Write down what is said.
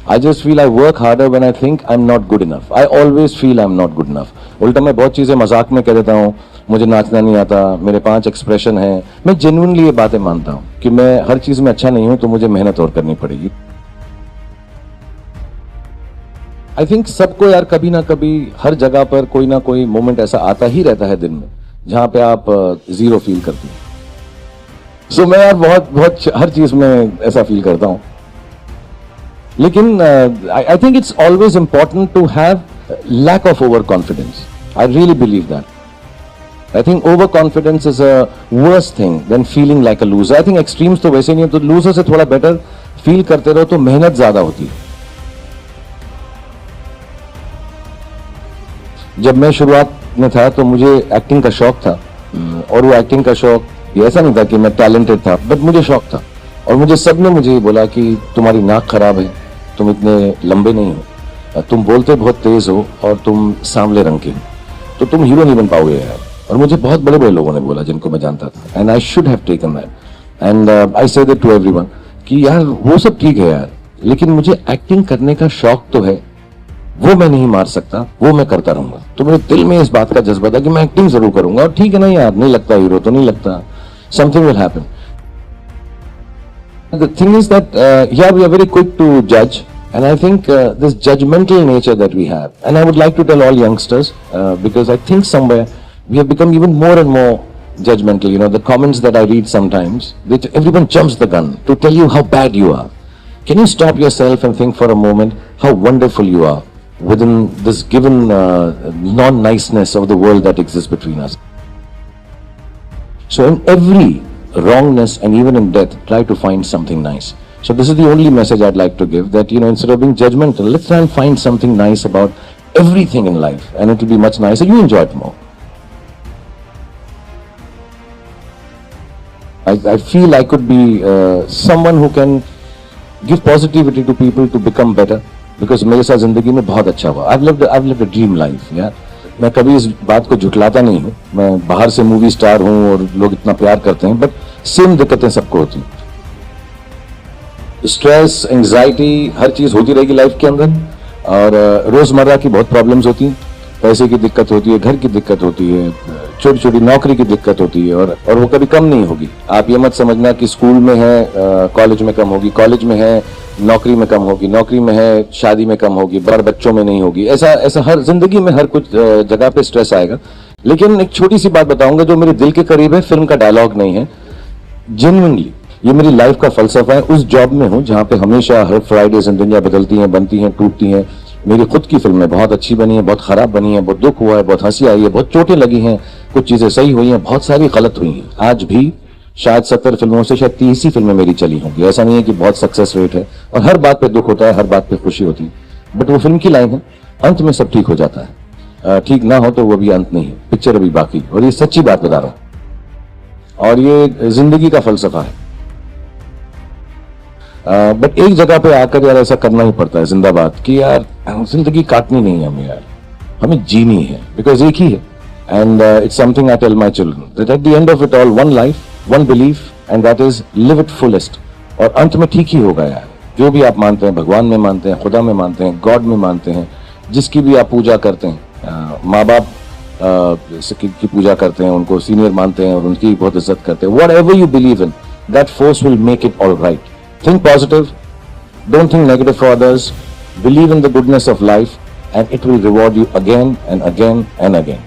I just feel I work harder when I think I'm not good enough. I always feel I'm not good enough. उल्टा मैं बहुत चीज़ें मजाक में कह देता हूँ, मुझे नाचना नहीं आता, मेरे 5 एक्सप्रेशन हैं. मैं जेन्युइनली ये बातें मानता हूँ कि मैं हर चीज़ में अच्छा नहीं हूँ, तो मुझे मेहनत और करनी पड़ेगी. आई थिंक सबको यार कभी ना कभी हर जगह पर कोई ना कोई मोमेंट ऐसा आता ही रहता है दिन में जहाँ पे आप जीरो फील करते हैं. सो मैं यार बहुत बहुत हर चीज़ में ऐसा फील करता हूँ. लेकिन I think it's always important to have lack of overconfidence. I really believe that. I think overconfidence is a worse thing than feeling like a loser. I think extremes तो वैसे नहीं है, तो loser से थोड़ा better feel करते रहो तो मेहनत ज्यादा होती है. जब मैं शुरुआत में था तो मुझे एक्टिंग का शौक था, और वो एक्टिंग का शौक ऐसा नहीं था कि मैं टैलेंटेड था, बट मुझे शौक था. और मुझे सबने मुझे ये बोला कि तुम्हारी नाक खराब है, तुम इतने लंबे नहीं हो, तुम बोलते बहुत तेज हो और तुम सांवले रंग के हो, तो तुम हीरो नहीं बन पाओगे यार. और मुझे बहुत बड़े बड़े लोगों ने बोला जिनको मैं जानता था. And I should have taken that, and I say that to everyone कि यार वो सब ठीक है यार, लेकिन मुझे एक्टिंग करने का शौक तो है, वो मैं नहीं मार सकता, वो मैं करता रहूंगा. तो मेरे दिल में इस बात का जज्बा था कि मैं एक्टिंग जरूर करूंगा. और ठीक है ना यार, नहीं लगता हीरो तो नहीं लगता, something will happen. The thing is that yeah, we are very quick to judge, and I think this judgmental nature that we have, and I would like to tell all youngsters, because I think somewhere we have become even more and more judgmental. You know, the comments that I read sometimes, that everyone jumps the gun to tell you how bad you are. Can you stop yourself and think for a moment how wonderful you are within this given non-niceness of the world that exists between us? So in every wrongness and even in death, try to find something nice. So this is the only message I'd like to give, that, you know, instead of being judgmental, let's try and find something nice about everything in life, and it will be much nicer. You enjoy it more. I feel I could be someone who can give positivity to people to become better, because मेरे साथ जिंदगी में बहुत अच्छा हुआ. I've lived a dream life. यार मैं कभी इस बात को झुठलाता नहीं हूँ. मैं बाहर से मूवी स्टार हूँ और लोग इतना प्यार करते हैं, बट सेम दिक्कतें सबको होती हैं. स्ट्रेस, एंग्जाइटी, हर चीज होती रहेगी लाइफ के अंदर. और रोजमर्रा की बहुत प्रॉब्लम्स होती हैं. पैसे की दिक्कत होती है, घर की दिक्कत होती है, छोटी छोटी नौकरी की दिक्कत होती है, और वो कभी कम नहीं होगी. आप ये मत समझना कि स्कूल में है कॉलेज में कम होगी, कॉलेज में है नौकरी में कम होगी, नौकरी में है शादी में कम होगी, बार बच्चों में नहीं होगी. ऐसा हर जिंदगी में हर कुछ जगह पे स्ट्रेस आएगा. लेकिन एक छोटी सी बात बताऊंगा जो मेरे दिल के करीब है, फिल्म का डायलॉग नहीं है, जेन्युइनली ये मेरी लाइफ का फलसफा है. उस जॉब में हूँ जहाँ पे हमेशा हर फ्राइडे से दुनिया बदलती है, बनती है, टूटती है. मेरी खुद की फिल्में बहुत अच्छी बनी है, बहुत खराब बनी है, बहुत दुख हुआ है, बहुत हंसी आई है, बहुत चोटें लगी हैं, कुछ चीजें सही हुई हैं, बहुत सारी गलत हुई हैं. आज भी शायद 70 फिल्मों से शायद 30 ही फिल्में मेरी चली होंगी. ऐसा नहीं है कि बहुत सक्सेस रेट है, और हर बात पे दुख होता है, हर बात पे खुशी होती है, बट वो फिल्म की लाइन है, अंत में सब ठीक हो जाता है. ठीक ना हो तो वो भी अंत नहीं है, पिक्चर अभी बाकी. और ये सच्ची बात बता रहा हूं, और ये जिंदगी का फलसफा है. बट एक जगह पे आकर यार ऐसा करना ही पड़ता है, जिंदाबाद, कि यार जिंदगी काटनी नहीं है हमें, यार हमें जीनी है, बिकॉज एक ही है. And it's something I tell my children, that at the end of it all, one life, one belief, and that is live it fullest. और अंत में ठीक ही होगा यार. जो भी आप मानते हैं, भगवान में मानते हैं, खुदा में मानते हैं, गॉड में मानते हैं, जिसकी भी आप पूजा करते हैं, माँ बाप की पूजा करते हैं, उनको सीनियर मानते हैं और उनकी बहुत इज्जत करते हैं, what ever you believe in, that force will make it all right. Think positive, don't think negative for others, believe in the goodness of life, and it will reward you again and again and again.